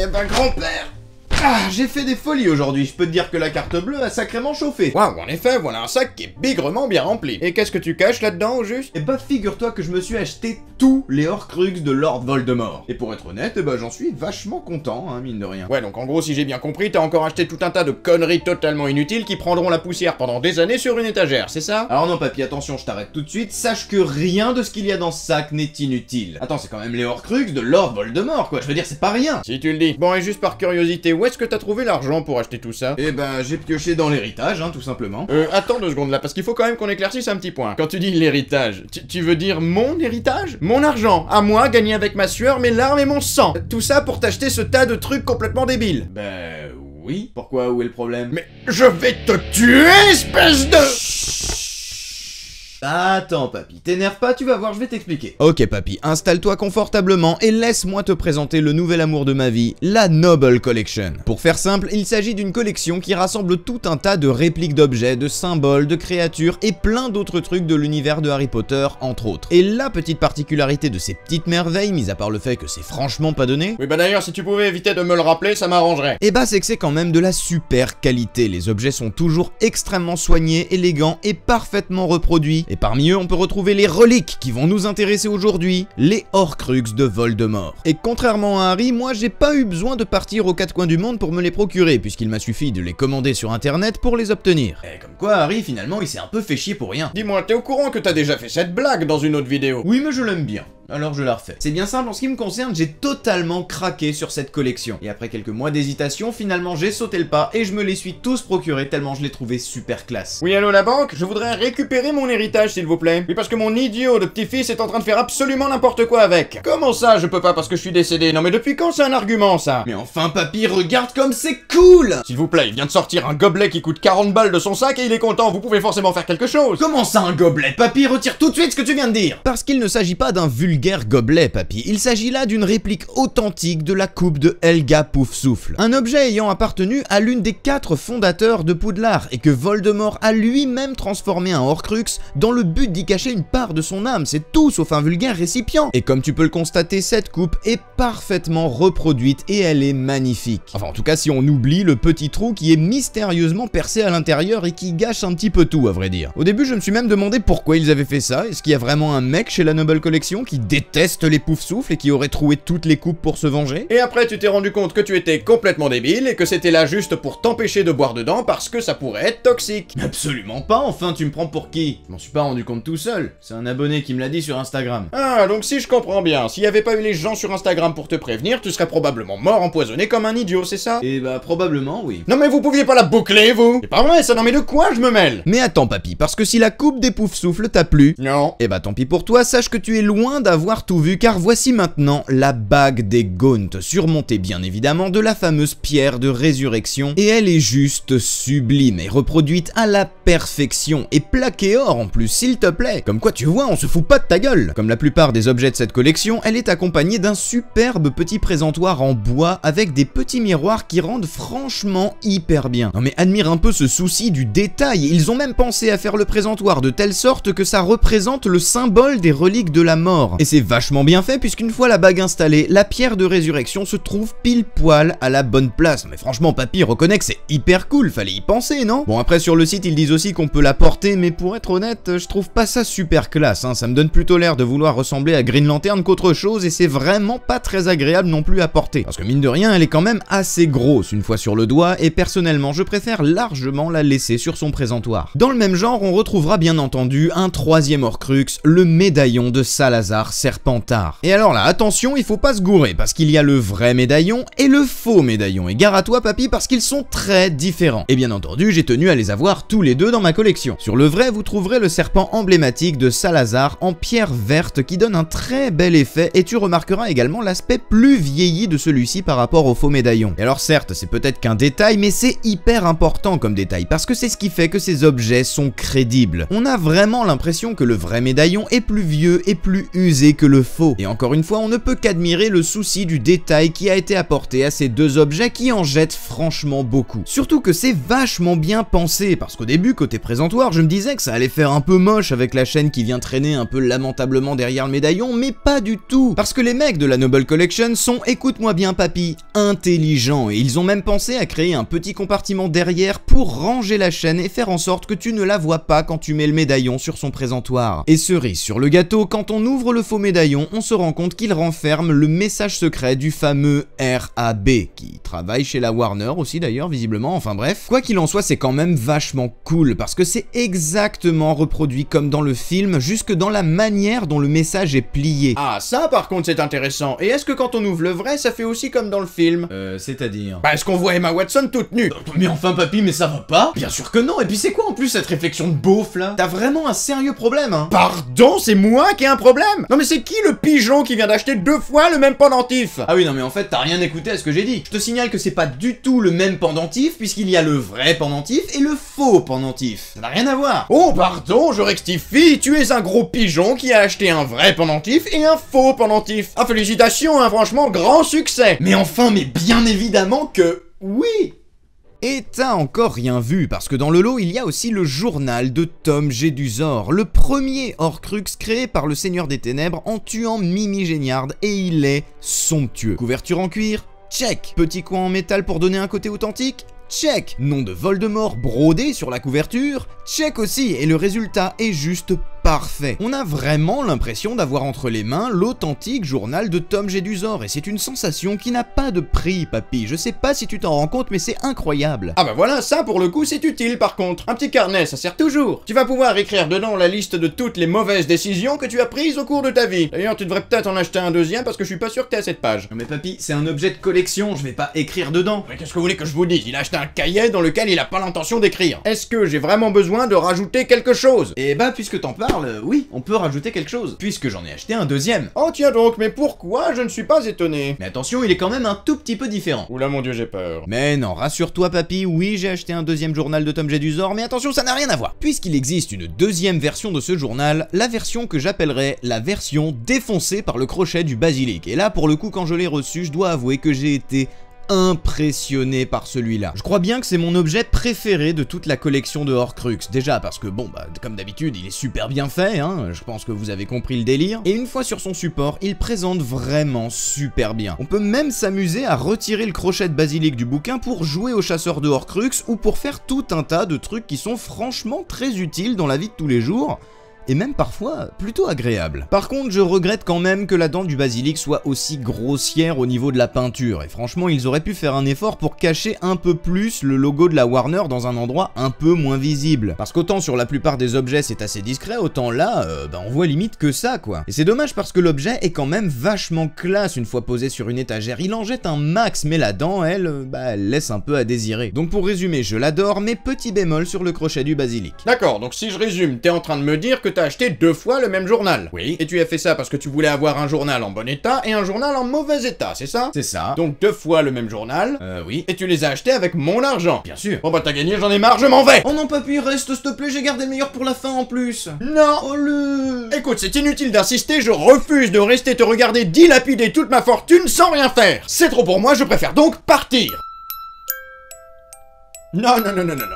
Eh ben grand-père, j'ai fait des folies aujourd'hui, je peux te dire que la carte bleue a sacrément chauffé. Waouh, en effet, voilà un sac qui est bigrement bien rempli. Et qu'est-ce que tu caches là-dedans, au juste? Eh bah figure-toi que je me suis acheté tous les Horcruxes de Lord Voldemort. Et pour être honnête, eh bah j'en suis vachement content, hein, mine de rien. Ouais, donc en gros, si j'ai bien compris, t'as encore acheté tout un tas de conneries totalement inutiles qui prendront la poussière pendant des années sur une étagère, c'est ça? Alors non papy, attention, je t'arrête tout de suite, sache que rien de ce qu'il y a dans ce sac n'est inutile. Attends, c'est quand même les Horcruxes de Lord Voldemort, quoi, je veux dire, c'est pas rien. Si tu le dis. Bon, et juste par curiosité, où est-ce que t'as trouvé l'argent pour acheter tout ça? Eh ben, j'ai pioché dans l'héritage, hein, tout simplement. Attends 2 secondes là, parce qu'il faut quand même qu'on éclaircisse un petit point. Quand tu dis l'héritage, tu veux dire mon héritage? Mon argent, à moi, gagné avec ma sueur, mes larmes et mon sang. Tout ça pour t'acheter ce tas de trucs complètement débiles. Ben, oui. Pourquoi? Où est le problème? Mais je vais te tuer, espèce de... Attends papy, t'énerve pas, tu vas voir, je vais t'expliquer. Ok papy, installe-toi confortablement et laisse-moi te présenter le nouvel amour de ma vie, la Noble Collection. Pour faire simple, il s'agit d'une collection qui rassemble tout un tas de répliques d'objets, de symboles, de créatures et plein d'autres trucs de l'univers de Harry Potter, entre autres. Et la petite particularité de ces petites merveilles, mis à part le fait que c'est franchement pas donné... Oui bah d'ailleurs, si tu pouvais éviter de me le rappeler, ça m'arrangerait. Eh bah c'est que c'est quand même de la super qualité, les objets sont toujours extrêmement soignés, élégants et parfaitement reproduits. Et parmi eux, on peut retrouver les reliques qui vont nous intéresser aujourd'hui, les Horcruxes de Voldemort. Et contrairement à Harry, moi j'ai pas eu besoin de partir aux 4 coins du monde pour me les procurer, puisqu'il m'a suffi de les commander sur internet pour les obtenir. Eh, comme quoi Harry, finalement, il s'est un peu fait chier pour rien. Dis-moi, t'es au courant que t'as déjà fait cette blague dans une autre vidéo? Oui, mais je l'aime bien. Alors je la refais. C'est bien simple, en ce qui me concerne, j'ai totalement craqué sur cette collection. Et après quelques mois d'hésitation, finalement j'ai sauté le pas et je me les suis tous procurés tellement je les trouvais super classe. Oui, allô la banque? Je voudrais récupérer mon héritage s'il vous plaît. Oui, parce que mon idiot de petit-fils est en train de faire absolument n'importe quoi avec. Comment ça je peux pas parce que je suis décédé? Non mais depuis quand c'est un argument ça? Mais enfin papy, regarde comme c'est cool! S'il vous plaît, il vient de sortir un gobelet qui coûte 40 balles de son sac et il est content, vous pouvez forcément faire quelque chose. Comment ça un gobelet? Papy, retire tout de suite ce que tu viens de dire! Parce qu'il ne s'agit pas d'un vulgaire gobelet, papy. Il s'agit là d'une réplique authentique de la coupe de Helga Poufsouffle. Un objet ayant appartenu à l'une des 4 fondateurs de Poudlard et que Voldemort a lui-même transformé en Horcrux dans le but d'y cacher une part de son âme, c'est tout sauf un vulgaire récipient. Et comme tu peux le constater, cette coupe est parfaitement reproduite et elle est magnifique. Enfin en tout cas si on oublie le petit trou qui est mystérieusement percé à l'intérieur et qui gâche un petit peu tout à vrai dire. Au début je me suis même demandé pourquoi ils avaient fait ça, est-ce qu'il y a vraiment un mec chez la Noble Collection qui déteste les Poufsouffle et qui aurait troué toutes les coupes pour se venger? Et après tu t'es rendu compte que tu étais complètement débile et que c'était là juste pour t'empêcher de boire dedans parce que ça pourrait être toxique. Absolument pas, enfin tu me prends pour qui? Je m'en suis pas rendu compte tout seul, c'est un abonné qui me l'a dit sur Instagram. Ah, donc si je comprends bien, s'il y avait pas eu les gens sur Instagram pour te prévenir, tu serais probablement mort empoisonné comme un idiot, c'est ça? Et bah probablement oui. Non mais vous pouviez pas la boucler vous? C'est pas vrai ça, non mais de quoi je me mêle? Mais attends papy, parce que si la coupe des Poufsouffle t'a plu... Non. Eh bah tant pis pour toi, sache que tu es loin d'avoir tout vu car voici maintenant la bague des Gaunt, surmontée bien évidemment de la fameuse pierre de résurrection, et elle est juste sublime et reproduite à la perfection, et plaquée or en plus s'il te plaît. Comme quoi tu vois, on se fout pas de ta gueule. Comme la plupart des objets de cette collection, elle est accompagnée d'un superbe petit présentoir en bois avec des petits miroirs qui rendent franchement hyper bien. Non mais admire un peu ce souci du détail, ils ont même pensé à faire le présentoir de telle sorte que ça représente le symbole des reliques de la mort. Et c'est vachement bien fait puisqu'une fois la bague installée, la pierre de résurrection se trouve pile poil à la bonne place. Mais franchement papy reconnaît que c'est hyper cool, fallait y penser non? Bon après sur le site ils disent aussi qu'on peut la porter, mais pour être honnête je trouve pas ça super classe, hein. Ça me donne plutôt l'air de vouloir ressembler à Green Lantern qu'autre chose et c'est vraiment pas très agréable non plus à porter. Parce que mine de rien elle est quand même assez grosse une fois sur le doigt et personnellement je préfère largement la laisser sur son présentoir. Dans le même genre on retrouvera bien entendu un 3e Horcrux, le médaillon de Salazar Serpentard. Et alors là attention, il faut pas se gourer parce qu'il y a le vrai médaillon et le faux médaillon. Et gare à toi papy parce qu'ils sont très différents. Et bien entendu, j'ai tenu à les avoir tous les deux dans ma collection. Sur le vrai, vous trouverez le serpent emblématique de Salazar en pierre verte qui donne un très bel effet et tu remarqueras également l'aspect plus vieilli de celui-ci par rapport au faux médaillon. Et alors certes, c'est peut-être qu'un détail, mais c'est hyper important comme détail parce que c'est ce qui fait que ces objets sont crédibles. On a vraiment l'impression que le vrai médaillon est plus vieux et plus usé osé que le faux. Et encore une fois, on ne peut qu'admirer le souci du détail qui a été apporté à ces deux objets qui en jettent franchement beaucoup. Surtout que c'est vachement bien pensé, parce qu'au début, côté présentoir, je me disais que ça allait faire un peu moche avec la chaîne qui vient traîner un peu lamentablement derrière le médaillon, mais pas du tout. Parce que les mecs de la Noble Collection sont, écoute-moi bien papy, intelligents, et ils ont même pensé à créer un petit compartiment derrière pour ranger la chaîne et faire en sorte que tu ne la vois pas quand tu mets le médaillon sur son présentoir. Et cerise sur le gâteau, quand on ouvre le faux médaillon, on se rend compte qu'il renferme le message secret du fameux RAB, qui travaille chez la Warner aussi d'ailleurs, visiblement, enfin bref. Quoi qu'il en soit, c'est quand même vachement cool, parce que c'est exactement reproduit comme dans le film, jusque dans la manière dont le message est plié. Ah, ça par contre c'est intéressant. Et est-ce que quand on ouvre le vrai, ça fait aussi comme dans le film? C'est-à-dire... Bah, est-ce qu'on voit Emma Watson toute nue? Mais enfin papy, mais ça va pas? Bien sûr que non, et puis c'est quoi en plus cette réflexion de beauf là? T'as vraiment un sérieux problème, hein? Pardon, c'est moi qui ai un problème? Non mais c'est qui le pigeon qui vient d'acheter 2 fois le même pendentif? Ah oui, non mais en fait t'as rien écouté à ce que j'ai dit. Je te signale que c'est pas du tout le même pendentif, puisqu'il y a le vrai pendentif et le faux pendentif. Ça n'a rien à voir. Oh pardon, je rectifie, tu es un gros pigeon qui a acheté un vrai pendentif et un faux pendentif. Ah félicitations, hein, franchement, grand succès. Mais enfin, mais bien évidemment que... oui! Et t'as encore rien vu, parce que dans le lot, il y a aussi le journal de Tom Jedusor, le premier Horcrux créé par le Seigneur des Ténèbres en tuant Mimi Géniard, et il est somptueux. Couverture en cuir? Check. Petit coin en métal pour donner un côté authentique? Check. Nom de Voldemort brodé sur la couverture? Check aussi, et le résultat est juste parfait. On a vraiment l'impression d'avoir entre les mains l'authentique journal de Tom Jedusor, et c'est une sensation qui n'a pas de prix, papy. Je sais pas si tu t'en rends compte, mais c'est incroyable. Ah bah voilà, ça pour le coup c'est utile par contre. Un petit carnet, ça sert toujours. Tu vas pouvoir écrire dedans la liste de toutes les mauvaises décisions que tu as prises au cours de ta vie. D'ailleurs, tu devrais peut-être en acheter un deuxième parce que je suis pas sûr que t'aies à cette page. Non mais papy, c'est un objet de collection, je vais pas écrire dedans. Mais qu'est-ce que vous voulez que je vous dise? Il a acheté un cahier dans lequel il a pas l'intention d'écrire. Est-ce que j'ai vraiment besoin de rajouter quelque chose? Et bah, puisque t'en parles, oui, on peut rajouter quelque chose, puisque j'en ai acheté un deuxième. Oh tiens donc, mais pourquoi je ne suis pas étonné? Mais attention, il est quand même un tout petit peu différent. Oula mon dieu, j'ai peur. Mais non, rassure-toi papy, oui j'ai acheté un deuxième journal de Tom Jedusor, mais attention, ça n'a rien à voir. Puisqu'il existe une deuxième version de ce journal, la version que j'appellerais la version défoncée par le crochet du basilic. Et là, pour le coup, quand je l'ai reçu, je dois avouer que j'ai été impressionné par celui-là. Je crois bien que c'est mon objet préféré de toute la collection de Horcrux. Déjà parce que bon, bah comme d'habitude, il est super bien fait, hein, je pense que vous avez compris le délire. Et une fois sur son support, il présente vraiment super bien. On peut même s'amuser à retirer le crochet de basilic du bouquin pour jouer au chasseur de Horcrux ou pour faire tout un tas de trucs qui sont franchement très utiles dans la vie de tous les jours. Et même parfois plutôt agréable. Par contre, je regrette quand même que la dent du basilic soit aussi grossière au niveau de la peinture, et franchement, ils auraient pu faire un effort pour cacher un peu plus le logo de la Warner dans un endroit un peu moins visible. Parce qu'autant sur la plupart des objets c'est assez discret, autant là, bah on voit limite que ça quoi. Et c'est dommage parce que l'objet est quand même vachement classe une fois posé sur une étagère, il en jette un max, mais la dent, elle, elle laisse un peu à désirer. Donc pour résumer, je l'adore, mais petit bémol sur le crochet du basilic. D'accord, donc si je résume, t'es en train de me dire que t'as acheté 2 fois le même journal. Oui. Et tu as fait ça parce que tu voulais avoir un journal en bon état et un journal en mauvais état, c'est ça? C'est ça. Donc 2 fois le même journal. Oui. Et tu les as achetés avec mon argent. Bien sûr. Bon bah t'as gagné, j'en ai marre, je m'en vais. Oh non papy, reste s'il te plaît, j'ai gardé le meilleur pour la fin en plus. Non. Oh le... Écoute, c'est inutile d'insister, je refuse de rester te regarder dilapider toute ma fortune sans rien faire. C'est trop pour moi, je préfère donc partir. Non,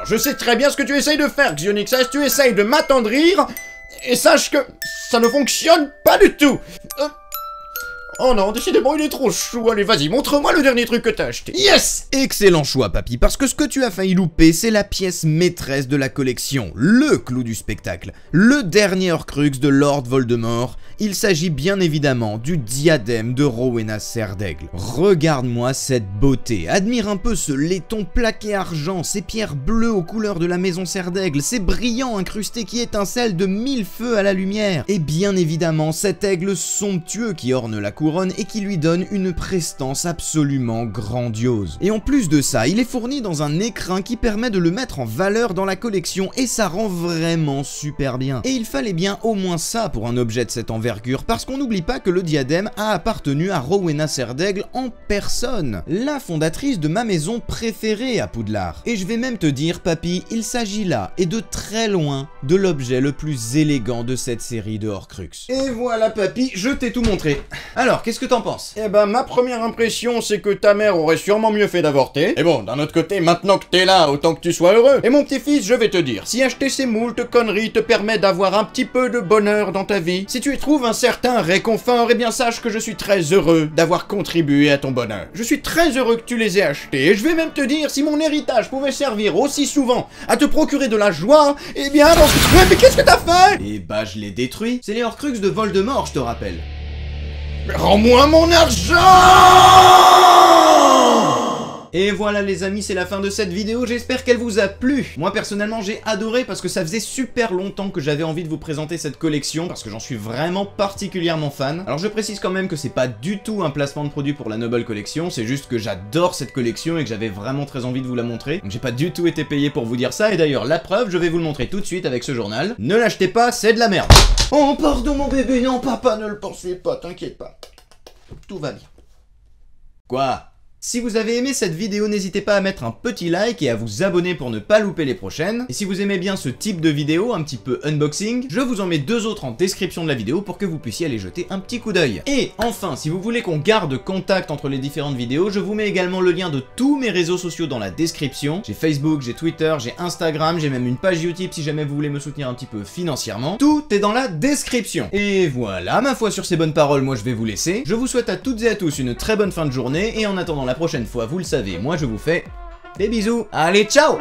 je sais très bien ce que tu essayes de faire, Xionixas, tu essayes de m'attendrir, et sache que ça ne fonctionne pas du tout. Oh non, décidément, il est trop chou. Allez, vas-y, montre-moi le dernier truc que t'as acheté. Yes! Excellent choix, papy, parce que ce que tu as failli louper, c'est la pièce maîtresse de la collection, le clou du spectacle, le dernier Horcrux de Lord Voldemort. Il s'agit bien évidemment du diadème de Rowena Serdaigle. Regarde-moi cette beauté, admire un peu ce laiton plaqué argent, ces pierres bleues aux couleurs de la maison Serdaigle, ces brillants incrustés qui étincellent de 1000 feux à la lumière, et bien évidemment cet aigle somptueux qui orne la cour couronne et qui lui donne une prestance absolument grandiose. Et en plus de ça, il est fourni dans un écrin qui permet de le mettre en valeur dans la collection et ça rend vraiment super bien. Et il fallait bien au moins ça pour un objet de cette envergure, parce qu'on n'oublie pas que le diadème a appartenu à Rowena Serdaigle en personne, la fondatrice de ma maison préférée à Poudlard. Et je vais même te dire, papy, il s'agit là, et de très loin, de l'objet le plus élégant de cette série de Horcrux. Et voilà papy, je t'ai tout montré. Alors, qu'est-ce que t'en penses? Eh ben, ma première impression, c'est que ta mère aurait sûrement mieux fait d'avorter. Et bon, d'un autre côté, maintenant que t'es là, autant que tu sois heureux. Et mon petit-fils, je vais te dire, si acheter ces moultes conneries te permet d'avoir un petit peu de bonheur dans ta vie, si tu y trouves un certain réconfort, eh bien sache que je suis très heureux d'avoir contribué à ton bonheur. Je suis très heureux que tu les aies achetés, et je vais même te dire, si mon héritage pouvait servir aussi souvent à te procurer de la joie, eh bien... Mais qu'est-ce que t'as fait? Eh bah, je l'ai détruit. C'est les Horcrux de Voldemort, je te rappelle. Mais rends-moi mon argent! Et voilà les amis, c'est la fin de cette vidéo, j'espère qu'elle vous a plu. Moi personnellement j'ai adoré parce que ça faisait super longtemps que j'avais envie de vous présenter cette collection parce que j'en suis vraiment particulièrement fan. Alors je précise quand même que c'est pas du tout un placement de produit pour la Noble Collection, c'est juste que j'adore cette collection et que j'avais vraiment très envie de vous la montrer. Donc j'ai pas du tout été payé pour vous dire ça et d'ailleurs la preuve, je vais vous le montrer tout de suite avec ce journal. Ne l'achetez pas, c'est de la merde. Oh pardon mon bébé, non papa, ne le poursuis pas, t'inquiète pas. Tout va bien. Quoi ? Si vous avez aimé cette vidéo, n'hésitez pas à mettre un petit like et à vous abonner pour ne pas louper les prochaines. Et si vous aimez bien ce type de vidéo, un petit peu unboxing, je vous en mets 2 autres en description de la vidéo pour que vous puissiez aller jeter un petit coup d'œil. Et enfin, si vous voulez qu'on garde contact entre les différentes vidéos, je vous mets également le lien de tous mes réseaux sociaux dans la description. J'ai Facebook, j'ai Twitter, j'ai Instagram, j'ai même une page YouTube si jamais vous voulez me soutenir un petit peu financièrement. Tout est dans la description. Et voilà, ma foi sur ces bonnes paroles, moi je vais vous laisser. Je vous souhaite à toutes et à tous une très bonne fin de journée et en attendant la prochaine fois, vous le savez, moi je vous fais des bisous. Allez, ciao!